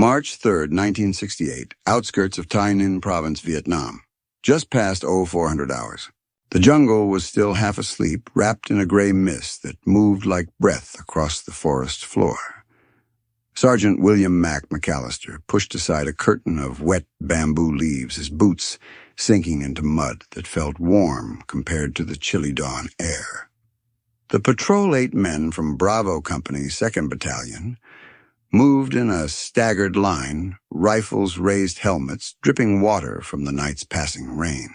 March 3rd, 1968, outskirts of Tay Ninh Province, Vietnam. Just past 0400 hours. The jungle was still half asleep, wrapped in a gray mist that moved like breath across the forest floor. Sergeant William Mack McAllister pushed aside a curtain of wet bamboo leaves, his boots sinking into mud that felt warm compared to the chilly dawn air. The patrol 8 men from Bravo Company's 2nd Battalion moved in a staggered line, rifles raised helmets, dripping water from the night's passing rain.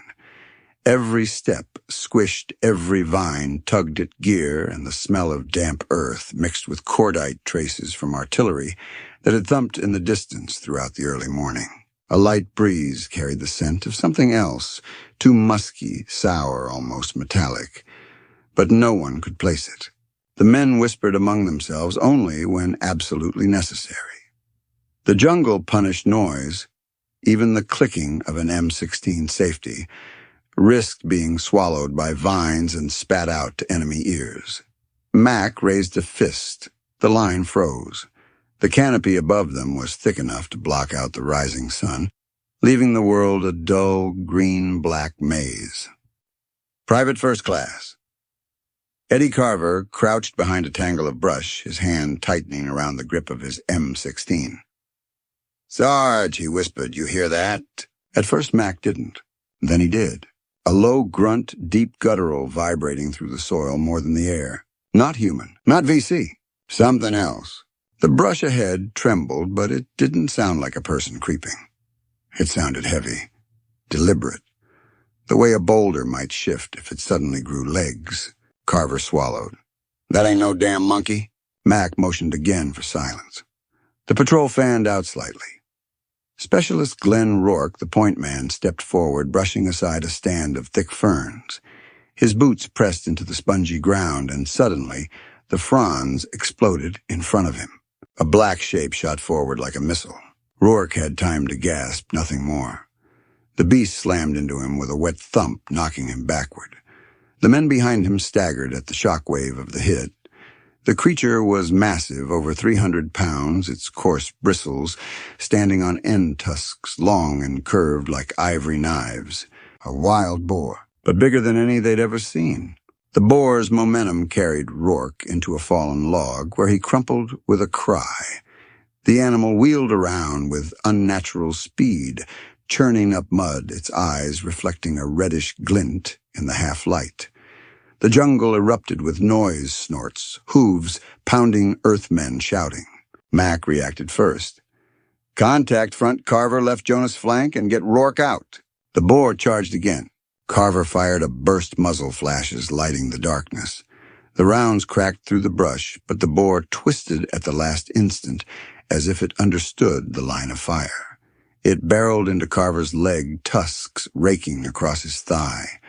Every step squished every vine, tugged at gear, and the smell of damp earth mixed with cordite traces from artillery that had thumped in the distance throughout the early morning. A light breeze carried the scent of something else, too musky, sour, almost metallic. But no one could place it. The men whispered among themselves only when absolutely necessary. The jungle punished noise, even the clicking of an M16 safety, risked being swallowed by vines and spat out to enemy ears. Mac raised a fist. The line froze. The canopy above them was thick enough to block out the rising sun, leaving the world a dull, green-black maze. Private First Class. Eddie Carver crouched behind a tangle of brush, his hand tightening around the grip of his M16. "Sarge," he whispered, "you hear that?" At first Mac didn't. Then he did. A low grunt, deep guttural vibrating through the soil more than the air. Not human, not VC. Something else. The brush ahead trembled, but it didn't sound like a person creeping. It sounded heavy, deliberate, the way a boulder might shift if it suddenly grew legs. Carver swallowed. "That ain't no damn monkey." Mac motioned again for silence. The patrol fanned out slightly. Specialist Glenn Rourke, the point man, stepped forward, brushing aside a stand of thick ferns. His boots pressed into the spongy ground, and suddenly the fronds exploded in front of him. A black shape shot forward like a missile. Rourke had time to gasp, nothing more. The beast slammed into him with a wet thump, knocking him backward. The men behind him staggered at the shockwave of the hit. The creature was massive, over 300 pounds, its coarse bristles standing on end tusks, long and curved like ivory knives. A wild boar, but bigger than any they'd ever seen. The boar's momentum carried Rourke into a fallen log, where he crumpled with a cry. The animal wheeled around with unnatural speed, churning up mud, its eyes reflecting a reddish glint in the half-light. The jungle erupted with noise snorts, hooves, pounding earthmen shouting. Mac reacted first. "Contact, front Carver, left Jonas flank, and get Rourke out." The boar charged again. Carver fired a burst muzzle flashes, lighting the darkness. The rounds cracked through the brush, but the boar twisted at the last instant, as if it understood the line of fire. It barreled into Carver's leg, tusks raking across his thigh.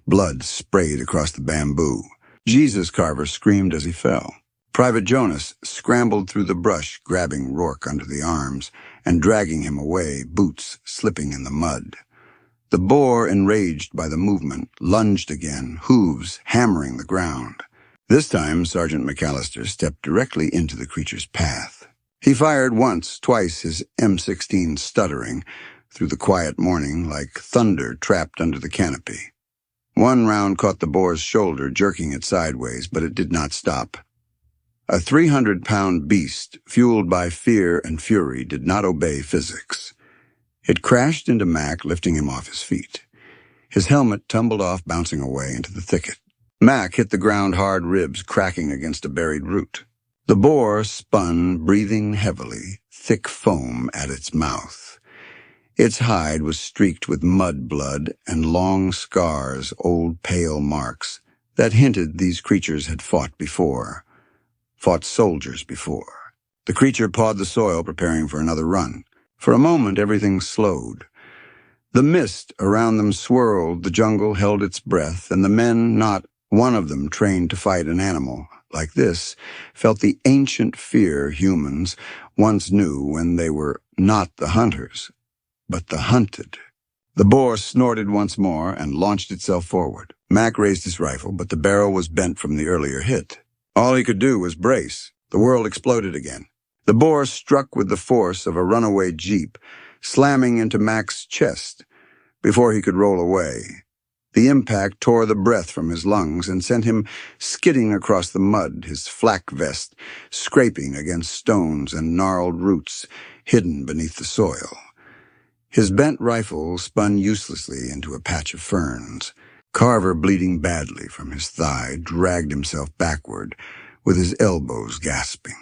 Blood sprayed across the bamboo. "Jesus!" Carver screamed as he fell. Private Jonas scrambled through the brush, grabbing Rourke under the arms and dragging him away, boots slipping in the mud. The boar, enraged by the movement, lunged again, hooves hammering the ground. This time, Sergeant McAllister stepped directly into the creature's path. He fired once, twice, his M16 stuttering through the quiet morning like thunder trapped under the canopy. One round caught the boar's shoulder, jerking it sideways, but it did not stop. A 300-pound beast, fueled by fear and fury, did not obey physics. It crashed into Mac, lifting him off his feet. His helmet tumbled off, bouncing away into the thicket. Mac hit the ground hard, ribs cracking against a buried root. The boar spun, breathing heavily, thick foam at its mouth. Its hide was streaked with mud blood and long scars, old pale marks, that hinted these creatures had fought before. Fought soldiers before. The creature pawed the soil, preparing for another run. For a moment, everything slowed. The mist around them swirled, the jungle held its breath, and the men, not one of them trained to fight an animal like this, felt the ancient fear humans once knew when they were not the hunters, but the hunted. The boar snorted once more and launched itself forward. Mac raised his rifle, but the barrel was bent from the earlier hit. All he could do was brace. The world exploded again. The boar struck with the force of a runaway jeep, slamming into Mac's chest before he could roll away. The impact tore the breath from his lungs and sent him skidding across the mud, his flak vest scraping against stones and gnarled roots hidden beneath the soil. His bent rifle spun uselessly into a patch of ferns. Carver, bleeding badly from his thigh, dragged himself backward, with his elbows gasping.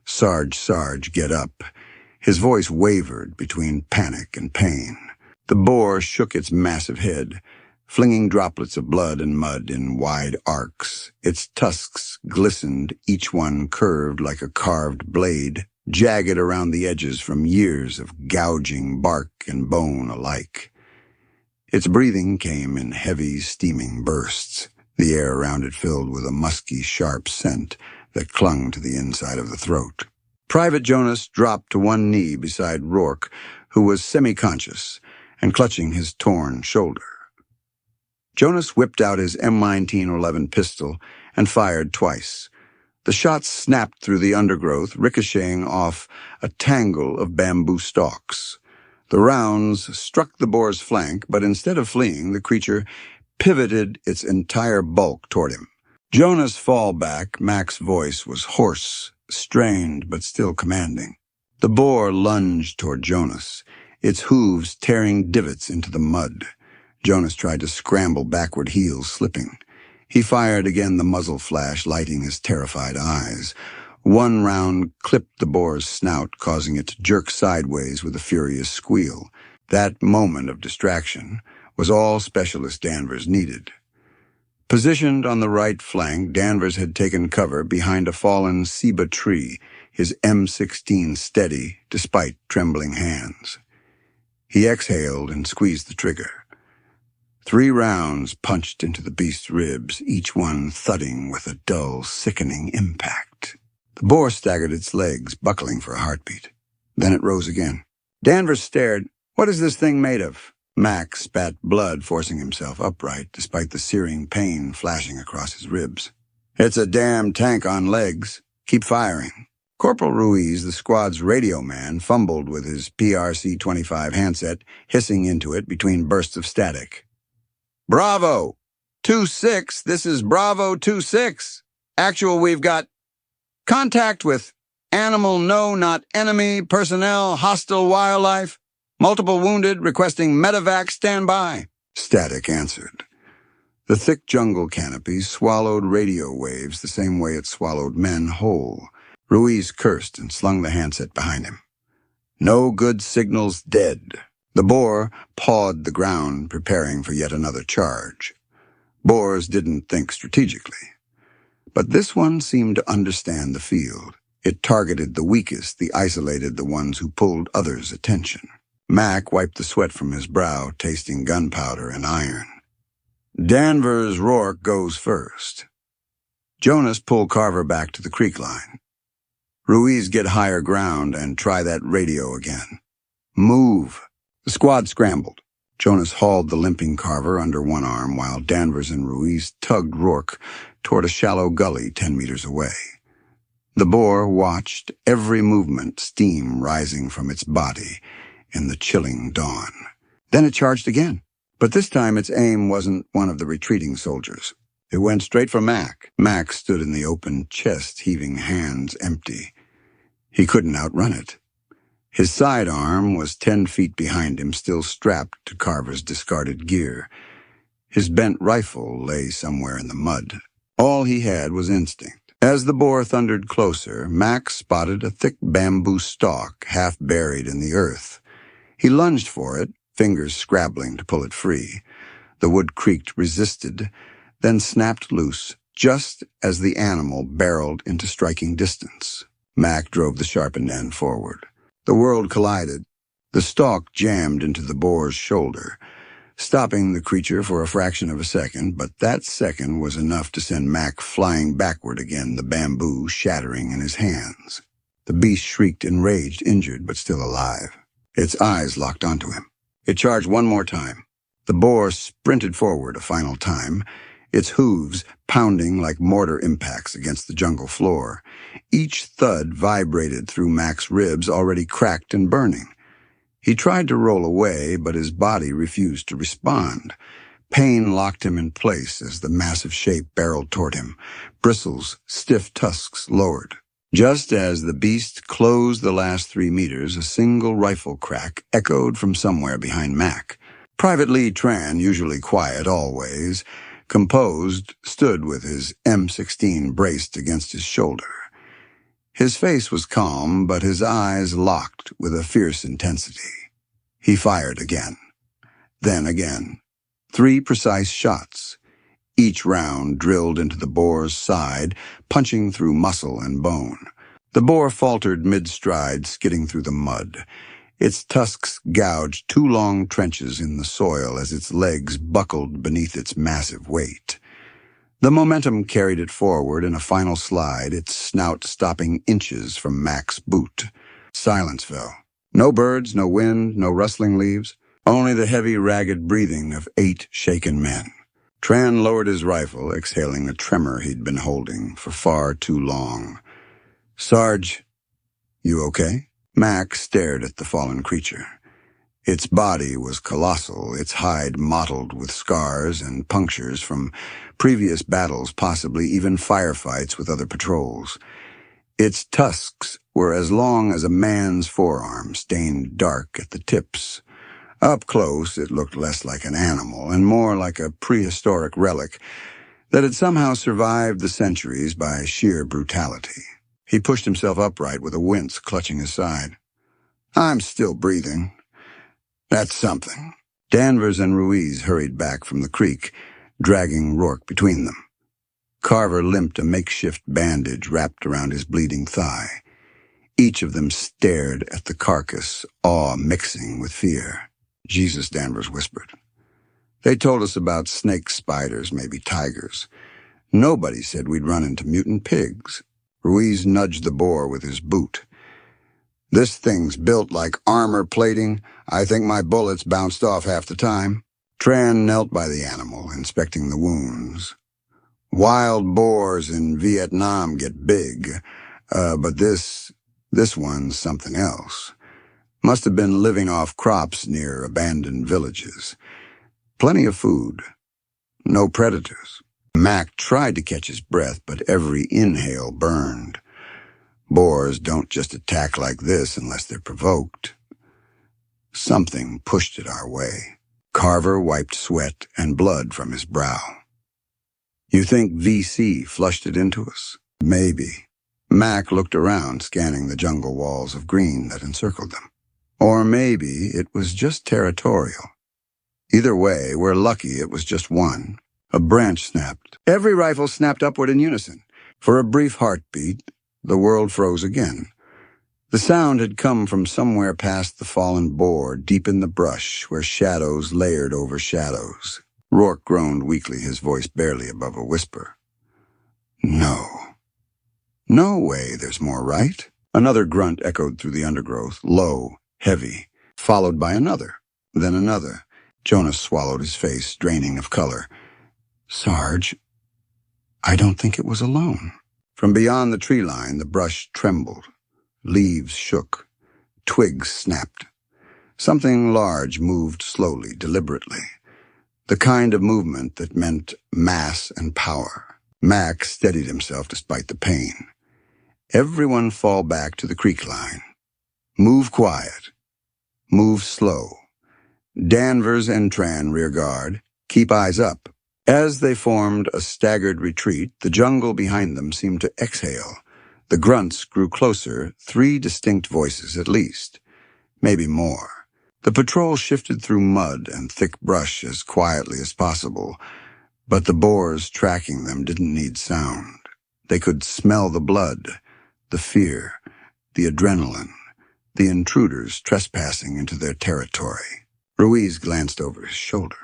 Sarge, get up." His voice wavered between panic and pain. The boar shook its massive head, flinging droplets of blood and mud in wide arcs. Its tusks glistened, each one curved like a carved blade, jagged around the edges from years of gouging bark and bone alike. Its breathing came in heavy, steaming bursts, the air around it filled with a musky, sharp scent that clung to the inside of the throat. Private Jonas dropped to one knee beside Rourke, who was semi-conscious and clutching his torn shoulder. Jonas whipped out his M1911 pistol and fired twice. The shots snapped through the undergrowth, ricocheting off a tangle of bamboo stalks. The rounds struck the boar's flank, but instead of fleeing, the creature pivoted its entire bulk toward him. Jonas' fall back, Mac's voice was hoarse, strained, but still commanding. The boar lunged toward Jonas, its hooves tearing divots into the mud. Jonas tried to scramble backward, heels slipping. He fired again, the muzzle flash lighting his terrified eyes. One round clipped the boar's snout, causing it to jerk sideways with a furious squeal. That moment of distraction was all Specialist Danvers needed. Positioned on the right flank, Danvers had taken cover behind a fallen ceiba tree, his M16 steady despite trembling hands. He exhaled and squeezed the trigger. 3 rounds punched into the beast's ribs, each one thudding with a dull, sickening impact. The boar staggered its legs, buckling for a heartbeat. Then it rose again. Danvers stared. "What is this thing made of?" Mac spat blood, forcing himself upright, despite the searing pain flashing across his ribs. "It's a damn tank on legs. Keep firing." Corporal Ruiz, the squad's radio man, fumbled with his PRC-25 handset, hissing into it between bursts of static. "Bravo! 2-6, this is Bravo 2-6. Actual, we've got contact with animal, no, not enemy, personnel, hostile wildlife, multiple wounded, requesting medevac standby." Static answered. The thick jungle canopy swallowed radio waves the same way it swallowed men whole. Ruiz cursed and slung the handset behind him. "No good signals, dead." The boar pawed the ground, preparing for yet another charge. Boars didn't think strategically. But this one seemed to understand the field. It targeted the weakest, the isolated, the ones who pulled others' attention. Mac wiped the sweat from his brow, tasting gunpowder and iron. Danvers Rourke goes first. Jonas pulled Carver back to the creek line. Ruiz, get higher ground and try that radio again. Move. The squad scrambled. Jonas hauled the limping Carver under one arm while Danvers and Ruiz tugged Rourke toward a shallow gully 10 meters away. The boar watched every movement, steam rising from its body in the chilling dawn. Then it charged again, but this time its aim wasn't one of the retreating soldiers. It went straight for Mac. Mac stood in the open chest, heaving hands empty. He couldn't outrun it. His sidearm was 10 feet behind him, still strapped to Carver's discarded gear. His bent rifle lay somewhere in the mud. All he had was instinct. As the boar thundered closer, Mac spotted a thick bamboo stalk half buried in the earth. He lunged for it, fingers scrabbling to pull it free. The wood creaked, resisted, then snapped loose, just as the animal barreled into striking distance. Mac drove the sharpened end forward. The world collided. The stalk jammed into the boar's shoulder, stopping the creature for a fraction of a second, but that second was enough to send Mac flying backward again, the bamboo shattering in his hands. The beast shrieked, enraged, injured, but still alive. Its eyes locked onto him. It charged one more time. The boar sprinted forward a final time, its hooves pounding like mortar impacts against the jungle floor. Each thud vibrated through Mac's ribs, already cracked and burning. He tried to roll away, but his body refused to respond. Pain locked him in place as the massive shape barreled toward him, bristles, stiff tusks lowered. Just as the beast closed the last 3 meters, a single rifle crack echoed from somewhere behind Mac. Private Lee Tran, usually quiet always, composed, stood with his M16 braced against his shoulder. His face was calm, but his eyes locked with a fierce intensity. He fired again. Then again. 3 precise shots. Each round drilled into the boar's side, punching through muscle and bone. The boar faltered mid-stride, skidding through the mud. Its tusks gouged 2 long trenches in the soil as its legs buckled beneath its massive weight. The momentum carried it forward in a final slide, its snout stopping inches from Mac's boot. Silence fell. No birds, no wind, no rustling leaves, only the heavy, ragged breathing of 8 shaken men. Tran lowered his rifle, exhaling the tremor he'd been holding for far too long. "Sarge, you okay?" Mac stared at the fallen creature. Its body was colossal, its hide mottled with scars and punctures from previous battles, possibly even firefights with other patrols. Its tusks were as long as a man's forearm, stained dark at the tips. Up close, it looked less like an animal and more like a prehistoric relic that had somehow survived the centuries by sheer brutality. He pushed himself upright with a wince clutching his side. "I'm still breathing. That's something." Danvers and Ruiz hurried back from the creek, dragging Rourke between them. Carver limped a makeshift bandage wrapped around his bleeding thigh. Each of them stared at the carcass, awe mixing with fear. "Jesus," Danvers whispered. "They told us about snake spiders, maybe tigers. Nobody said we'd run into mutant pigs." Ruiz nudged the boar with his boot. "This thing's built like armor plating. I think my bullets bounced off half the time." Tran knelt by the animal, inspecting the wounds. "Wild boars in Vietnam get big, but this one's something else. Must have been living off crops near abandoned villages. Plenty of food. No predators." Mac tried to catch his breath, but every inhale burned. Boars don't just attack like this unless they're provoked. Something pushed it our way. Carver wiped sweat and blood from his brow. "You think VC flushed it into us?" "Maybe." Mac looked around, scanning the jungle walls of green that encircled them. "Or maybe it was just territorial. Either way, we're lucky it was just one." A branch snapped. Every rifle snapped upward in unison. For a brief heartbeat, the world froze again. The sound had come from somewhere past the fallen boar, deep in the brush, where shadows layered over shadows. Rourke groaned weakly, his voice barely above a whisper. "No. No way there's more, right?" Another grunt echoed through the undergrowth, low, heavy, followed by another, then another. Jonas swallowed his face, draining of color. "Sarge, I don't think it was alone." From beyond the tree line, the brush trembled. Leaves shook. Twigs snapped. Something large moved slowly, deliberately. The kind of movement that meant mass and power. Mac steadied himself despite the pain. "Everyone fall back to the creek line. Move quiet. Move slow. Danvers and Tran rear guard. Keep eyes up." As they formed a staggered retreat, the jungle behind them seemed to exhale. The grunts grew closer, 3 distinct voices at least, maybe more. The patrol shifted through mud and thick brush as quietly as possible, but the boars tracking them didn't need sound. They could smell the blood, the fear, the adrenaline, the intruders trespassing into their territory. Ruiz glanced over his shoulder.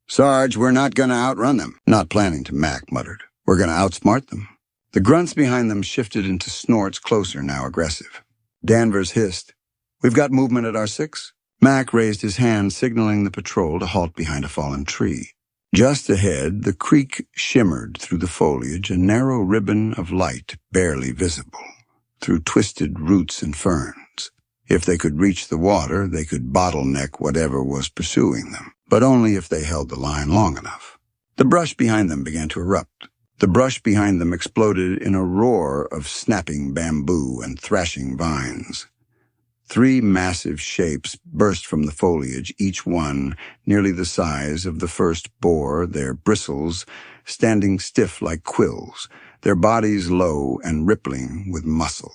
"Sarge, we're not going to outrun them." "Not planning to," Mac muttered. "We're going to outsmart them." The grunts behind them shifted into snorts closer, now aggressive. Danvers hissed, "We've got movement at our 6." Mac raised his hand, signaling the patrol to halt behind a fallen tree. Just ahead, the creek shimmered through the foliage, a narrow ribbon of light barely visible, through twisted roots and ferns. If they could reach the water, they could bottleneck whatever was pursuing them, but only if they held the line long enough. The brush behind them began to erupt. The brush behind them exploded in a roar of snapping bamboo and thrashing vines. 3 massive shapes burst from the foliage, each one nearly the size of the first boar, their bristles standing stiff like quills, their bodies low and rippling with muscle.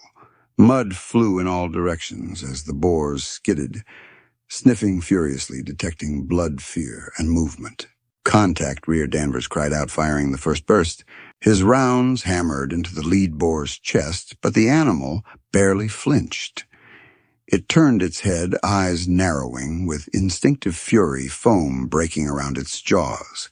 Mud flew in all directions as the boars skidded, sniffing furiously, detecting blood, fear, and movement. "Contact," Rear Danvers cried out, firing the first burst. His rounds hammered into the lead boar's chest, but the animal barely flinched. It turned its head, eyes narrowing, with instinctive fury, foam breaking around its jaws.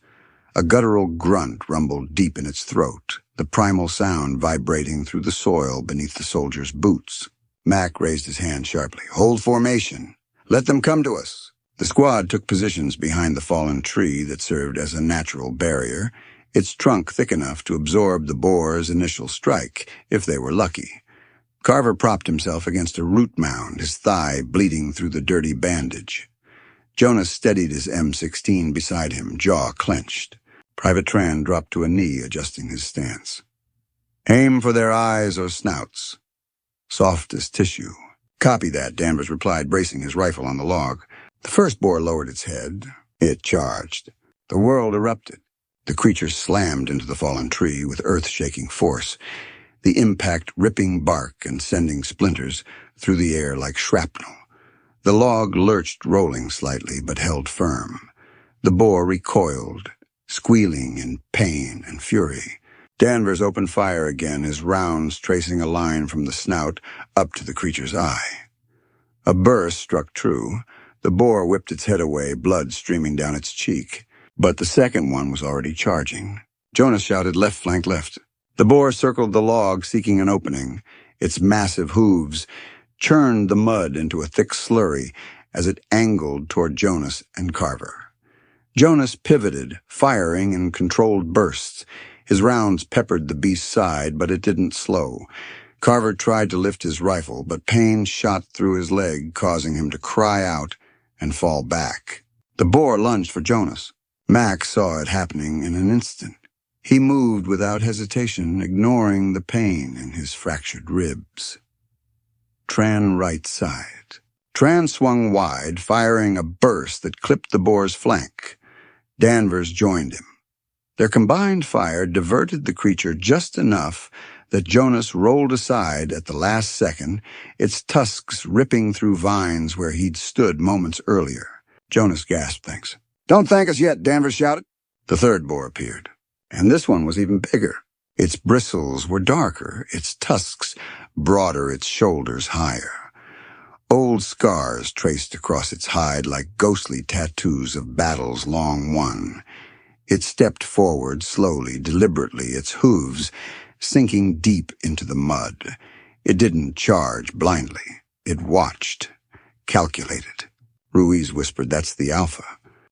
A guttural grunt rumbled deep in its throat, the primal sound vibrating through the soil beneath the soldier's boots. Mac raised his hand sharply. "Hold formation. Let them come to us." The squad took positions behind the fallen tree that served as a natural barrier, its trunk thick enough to absorb the boar's initial strike, if they were lucky. Carver propped himself against a root mound, his thigh bleeding through the dirty bandage. Jonas steadied his M16 beside him, jaw clenched. Private Tran dropped to a knee, adjusting his stance. "Aim for their eyes or snouts. Soft as tissue." "Copy that," Danvers replied, bracing his rifle on the log. The first boar lowered its head. It charged. The world erupted. The creature slammed into the fallen tree with earth-shaking force, the impact ripping bark and sending splinters through the air like shrapnel. The log lurched, rolling slightly, but held firm. The boar recoiled, squealing in pain and fury. Danvers opened fire again, his rounds tracing a line from the snout up to the creature's eye. A burst struck true. The boar whipped its head away, blood streaming down its cheek. But the second one was already charging. Jonas shouted, "Left flank, left." The boar circled the log, seeking an opening. Its massive hooves churned the mud into a thick slurry as it angled toward Jonas and Carver. Jonas pivoted, firing in controlled bursts. His rounds peppered the beast's side, but it didn't slow. Carver tried to lift his rifle, but pain shot through his leg, causing him to cry out and fall back. The boar lunged for Jonas. Max saw it happening in an instant. He moved without hesitation, ignoring the pain in his fractured ribs. Tran right side. Tran swung wide, firing a burst that clipped the boar's flank. Danvers joined him. Their combined fire diverted the creature just enough that Jonas rolled aside at the last second, its tusks ripping through vines where he'd stood moments earlier. Jonas gasped, "Thanks." "Don't thank us yet," Danvers shouted. The third boar appeared, and this one was even bigger. Its bristles were darker, its tusks broader, its shoulders higher. Old scars traced across its hide like ghostly tattoos of battles long won. It stepped forward slowly, deliberately, its hooves sinking deep into the mud. It didn't charge blindly. It watched, calculated. Ruiz whispered, "That's the Alpha."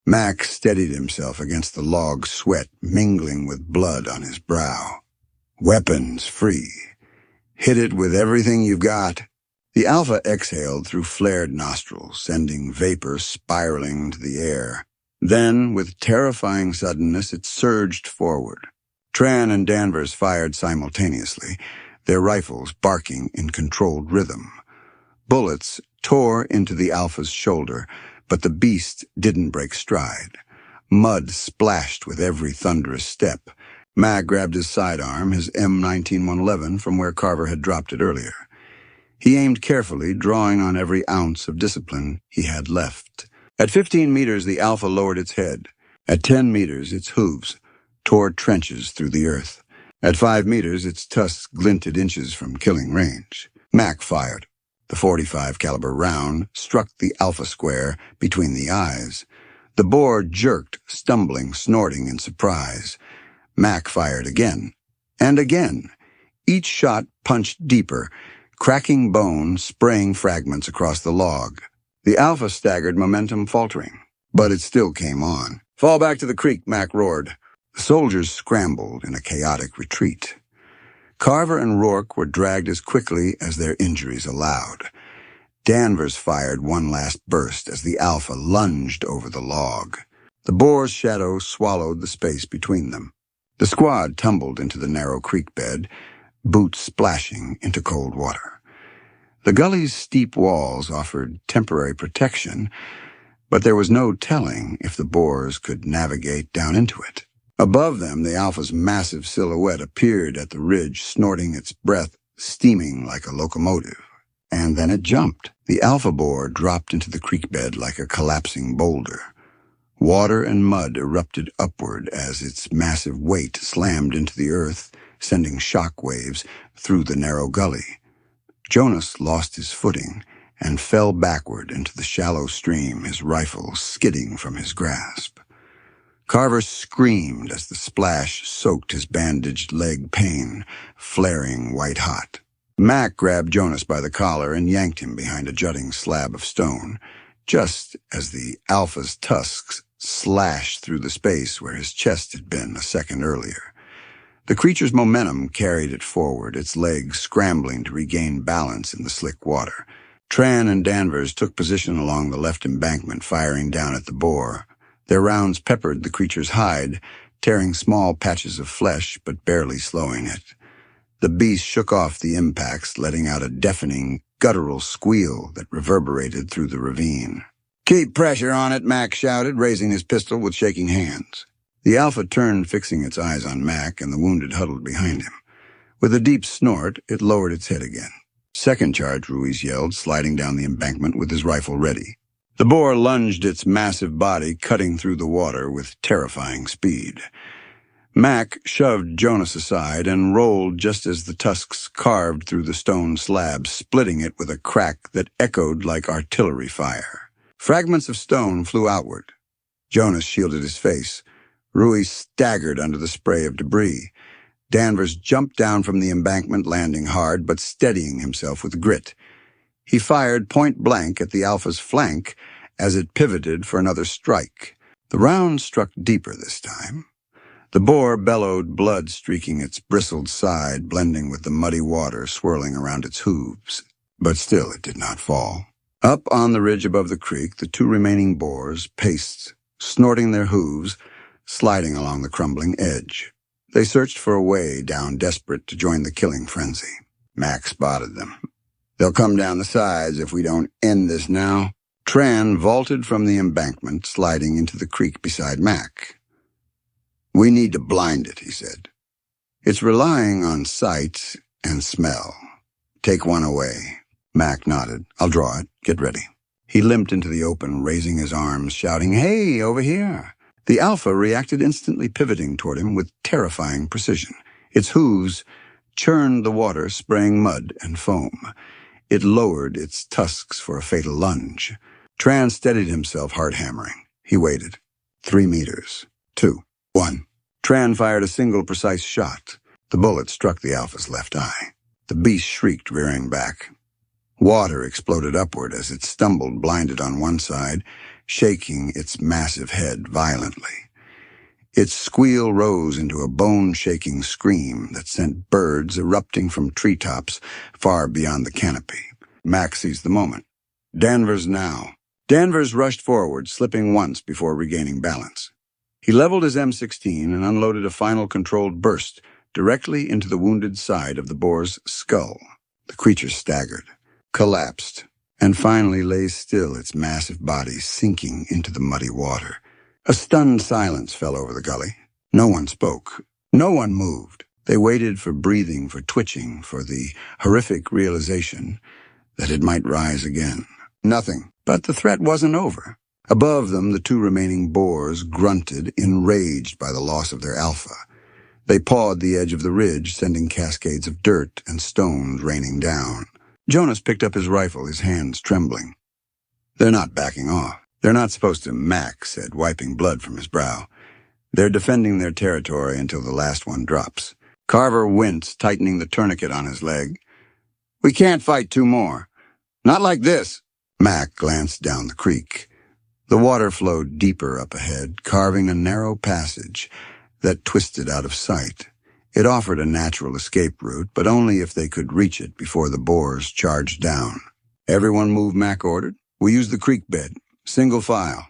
Max steadied himself against the log, sweat mingling with blood on his brow. "Weapons free. Hit it with everything you've got." The Alpha exhaled through flared nostrils, sending vapor spiraling into the air. Then, with terrifying suddenness, it surged forward. Tran and Danvers fired simultaneously, their rifles barking in controlled rhythm. Bullets tore into the Alpha's shoulder, but the beast didn't break stride. Mud splashed with every thunderous step. Mag grabbed his sidearm, his M19-111, from where Carver had dropped it earlier. He aimed carefully, drawing on every ounce of discipline he had left. At 15 meters, the Alpha lowered its head. At 10 meters, its hooves tore trenches through the earth. At 5 meters, its tusks glinted inches from killing range. Mac fired. The .45 caliber round struck the Alpha square between the eyes. The boar jerked, stumbling, snorting in surprise. Mac fired again, and again. Each shot punched deeper, cracking bone, spraying fragments across the log. The Alpha staggered, momentum faltering, but it still came on. Fall back to the creek, Mac roared. The soldiers scrambled in a chaotic retreat. Carver and Rourke were dragged as quickly as their injuries allowed. Danvers fired one last burst as the Alpha lunged over the log. The Boar's shadow swallowed the space between them. The squad tumbled into the narrow creek bed, boots splashing into cold water. The gully's steep walls offered temporary protection, but there was no telling if the Boars could navigate down into it. Above them, the Alpha's massive silhouette appeared at the ridge, snorting its breath, steaming like a locomotive. And then it jumped. The Alpha boar dropped into the creek bed like a collapsing boulder. Water and mud erupted upward as its massive weight slammed into the earth, sending shock waves through the narrow gully. Jonas lost his footing and fell backward into the shallow stream, his rifle skidding from his grasp. Carver screamed as the splash soaked his bandaged leg pain, flaring white-hot. Mac grabbed Jonas by the collar and yanked him behind a jutting slab of stone, just as the Alpha's tusks slashed through the space where his chest had been a second earlier. The creature's momentum carried it forward, its legs scrambling to regain balance in the slick water. Tran and Danvers took position along the left embankment, firing down at the boar. Their rounds peppered the creature's hide, tearing small patches of flesh but barely slowing it. The beast shook off the impacts, letting out a deafening, guttural squeal that reverberated through the ravine. "Keep pressure on it," Mac shouted, raising his pistol with shaking hands. The Alpha turned, fixing its eyes on Mac, and the wounded huddled behind him. With a deep snort, it lowered its head again. "Second charge," Ruiz yelled, sliding down the embankment with his rifle ready. The boar lunged its massive body, cutting through the water with terrifying speed. Mac shoved Jonas aside and rolled just as the tusks carved through the stone slab, splitting it with a crack that echoed like artillery fire. Fragments of stone flew outward. Jonas shielded his face. Ruiz staggered under the spray of debris. Danvers jumped down from the embankment, landing hard, but steadying himself with grit. He fired point blank at the Alpha's flank as it pivoted for another strike. The round struck deeper this time. The boar bellowed, blood streaking its bristled side, blending with the muddy water swirling around its hooves. But still it did not fall. Up on the ridge above the creek, the two remaining boars paced, snorting their hooves, sliding along the crumbling edge. They searched for a way down, desperate to join the killing frenzy. Mac spotted them. "They'll come down the sides if we don't end this now." Tran vaulted from the embankment, sliding into the creek beside Mac. "We need to blind it," he said. "It's relying on sight and smell. Take one away." Mac nodded. "I'll draw it. Get ready." He limped into the open, raising his arms, shouting, "Hey, over here!" The Alpha reacted instantly, pivoting toward him with terrifying precision. Its hooves churned the water, spraying mud and foam. It lowered its tusks for a fatal lunge. Tran steadied himself, hard hammering. He waited. 3 meters. 2. 1. Tran fired a single precise shot. The bullet struck the Alpha's left eye. The beast shrieked, rearing back. Water exploded upward as it stumbled, blinded on one side, shaking its massive head violently. Its squeal rose into a bone-shaking scream that sent birds erupting from treetops far beyond the canopy. Mac seized the moment. Danvers now. Danvers rushed forward, slipping once before regaining balance. He leveled his M16 and unloaded a final controlled burst directly into the wounded side of the boar's skull. The creature staggered, collapsed, and finally lay still, its massive body sinking into the muddy water. A stunned silence fell over the gully. No one spoke. No one moved. They waited for breathing, for twitching, for the horrific realization that it might rise again. Nothing. But the threat wasn't over. Above them, the two remaining boars grunted, enraged by the loss of their Alpha. They pawed the edge of the ridge, sending cascades of dirt and stones raining down. Jonas picked up his rifle, his hands trembling. "They're not backing off. They're not supposed to," Mac said, wiping blood from his brow. "They're defending their territory until the last one drops." Carver winced, tightening the tourniquet on his leg. "We can't fight 2 more. Not like this." Mac glanced down the creek. The water flowed deeper up ahead, carving a narrow passage that twisted out of sight. It offered a natural escape route, but only if they could reach it before the boars charged down. "Everyone move," Mac ordered. "We use the creek bed. Single file.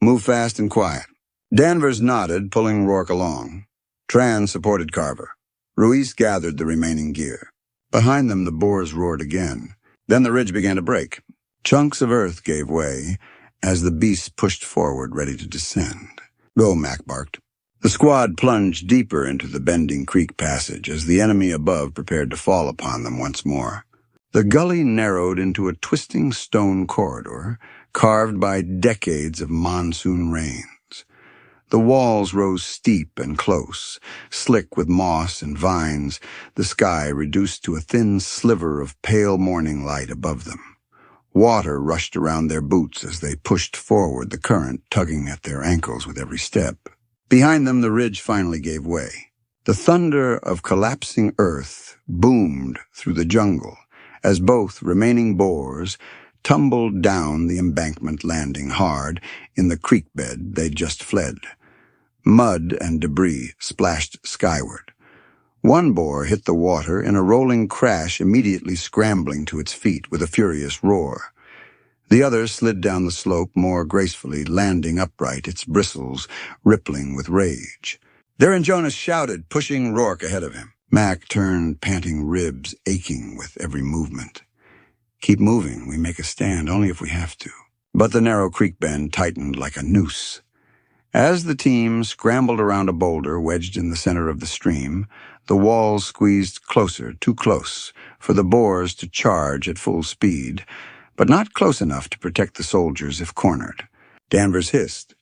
Move fast and quiet." Danvers nodded, pulling Rourke along. Tran supported Carver. Ruiz gathered the remaining gear. Behind them, the boars roared again. Then the ridge began to break. Chunks of earth gave way as the beasts pushed forward, ready to descend. "Go," Mac barked. The squad plunged deeper into the bending creek passage as the enemy above prepared to fall upon them once more. The gully narrowed into a twisting stone corridor, carved by decades of monsoon rains. The walls rose steep and close, slick with moss and vines, the sky reduced to a thin sliver of pale morning light above them. Water rushed around their boots as they pushed forward, the current tugging at their ankles with every step. Behind them, the ridge finally gave way. The thunder of collapsing earth boomed through the jungle as both remaining boars tumbled down the embankment, landing hard in the creek bed they'd just fled. Mud and debris splashed skyward. One boar hit the water in a rolling crash, immediately scrambling to its feet with a furious roar. The other slid down the slope more gracefully, landing upright, its bristles rippling with rage. "There!" and Jonas shouted, pushing Rourke ahead of him. Mac turned, panting, ribs aching with every movement. "Keep moving. We make a stand only if we have to." But the narrow creek bend tightened like a noose. As the team scrambled around a boulder wedged in the center of the stream, the walls squeezed closer, too close, for the boars to charge at full speed, but not close enough to protect the soldiers if cornered. Danvers hissed.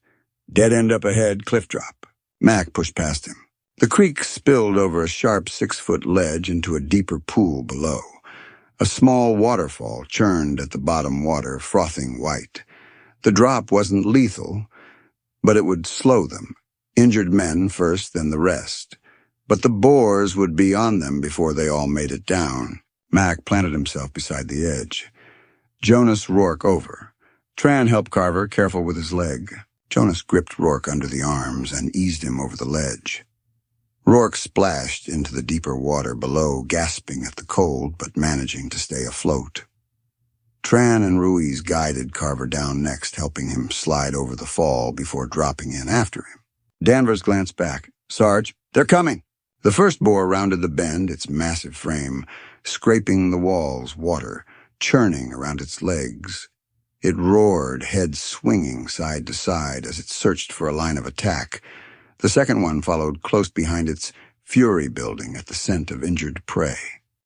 "Dead end up ahead, cliff drop." Mac pushed past him. The creek spilled over a sharp 6-foot ledge into a deeper pool below. A small waterfall churned at the bottom, water frothing white. The drop wasn't lethal, but it would slow them. Injured men first, then the rest. But the boars would be on them before they all made it down. Mac planted himself beside the edge. Jonas Rourke over. Tran helped Carver, careful with his leg. Jonas gripped Rourke under the arms and eased him over the ledge. Rourke splashed into the deeper water below, gasping at the cold but managing to stay afloat. Tran and Ruiz guided Carver down next, helping him slide over the fall before dropping in after him. Danvers glanced back. "Sarge, they're coming!" The first boar rounded the bend, its massive frame scraping the walls, water churning around its legs. It roared, head swinging side to side as it searched for a line of attack. The second one followed close behind, its fury building at the scent of injured prey.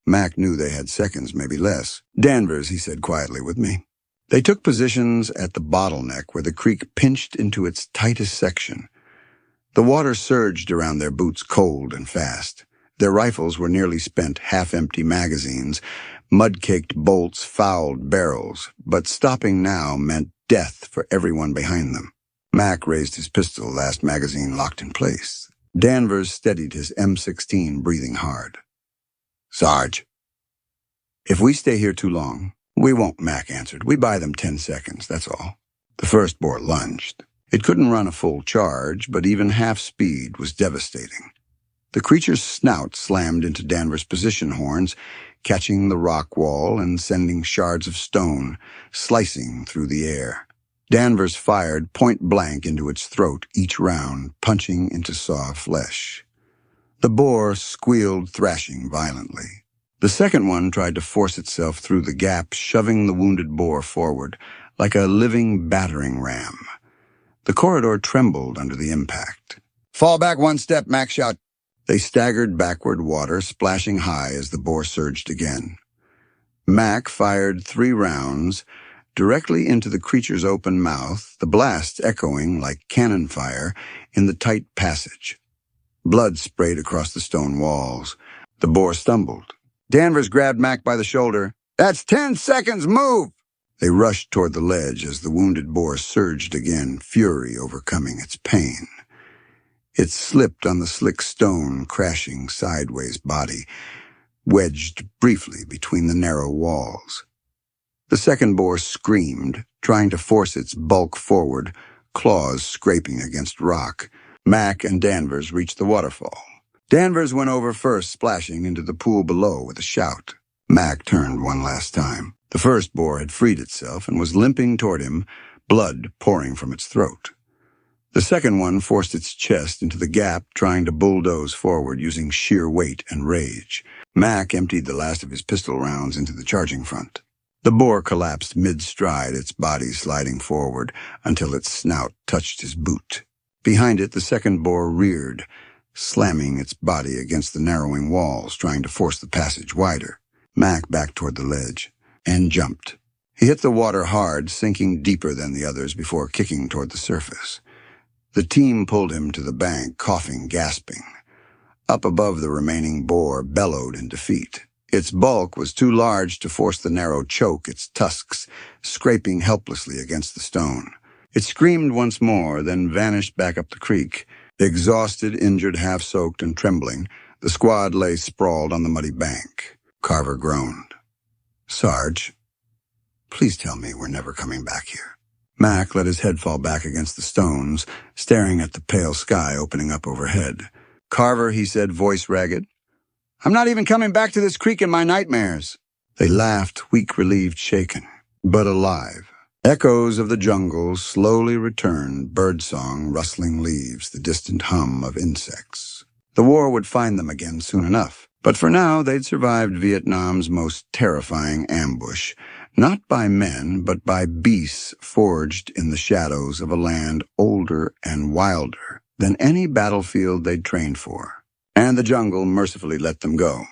Mac knew they had seconds, maybe less. "Danvers," he said quietly, "with me." They took positions at the bottleneck where the creek pinched into its tightest section. The water surged around their boots, cold and fast. Their rifles were nearly spent, half-empty magazines, mud-caked bolts fouled barrels, but stopping now meant death for everyone behind them. Mac raised his pistol, last magazine locked in place. Danvers steadied his M16, breathing hard. "Sarge." "If we stay here too long—" "We won't," Mac answered. "We buy them 10 seconds, that's all." The first boar lunged. It couldn't run a full charge, but even half speed was devastating. The creature's snout slammed into Danvers' position horns, catching the rock wall and sending shards of stone slicing through the air. Danvers fired point blank into its throat, each round punching into soft flesh. The boar squealed, thrashing violently. The second one tried to force itself through the gap, shoving the wounded boar forward like a living battering ram. The corridor trembled under the impact. "Fall back 1 step," Mac shouted. They staggered backward, water splashing high as the boar surged again. Mac fired 3 rounds directly into the creature's open mouth, the blast echoing like cannon fire in the tight passage. Blood sprayed across the stone walls. The boar stumbled. Danvers grabbed Mac by the shoulder. "That's 10 seconds, move!" They rushed toward the ledge as the wounded boar surged again, fury overcoming its pain. It slipped on the slick stone, crashing sideways, body wedged briefly between the narrow walls. The second boar screamed, trying to force its bulk forward, claws scraping against rock. Mac and Danvers reached the waterfall. Danvers went over first, splashing into the pool below with a shout. Mac turned one last time. The first boar had freed itself and was limping toward him, blood pouring from its throat. The second one forced its chest into the gap, trying to bulldoze forward using sheer weight and rage. Mac emptied the last of his pistol rounds into the charging front. The boar collapsed mid-stride, its body sliding forward until its snout touched his boot. Behind it, the second boar reared, slamming its body against the narrowing walls, trying to force the passage wider. Mac backed toward the ledge and jumped. He hit the water hard, sinking deeper than the others before kicking toward the surface. The team pulled him to the bank, coughing, gasping. Up above, the remaining boar bellowed in defeat. Its bulk was too large to force the narrow choke, its tusks scraping helplessly against the stone. It screamed once more, then vanished back up the creek. Exhausted, injured, half-soaked, and trembling, the squad lay sprawled on the muddy bank. Carver groaned. "Sarge, please tell me we're never coming back here." Mac let his head fall back against the stones, staring at the pale sky opening up overhead. "Carver," he said, voice ragged, "I'm not even coming back to this creek in my nightmares." They laughed, weak, relieved, shaken, but alive. Echoes of the jungle slowly returned, birdsong, rustling leaves, the distant hum of insects. The war would find them again soon enough, but for now they'd survived Vietnam's most terrifying ambush, not by men, but by beasts forged in the shadows of a land older and wilder than any battlefield they'd trained for. And the jungle mercifully let them go.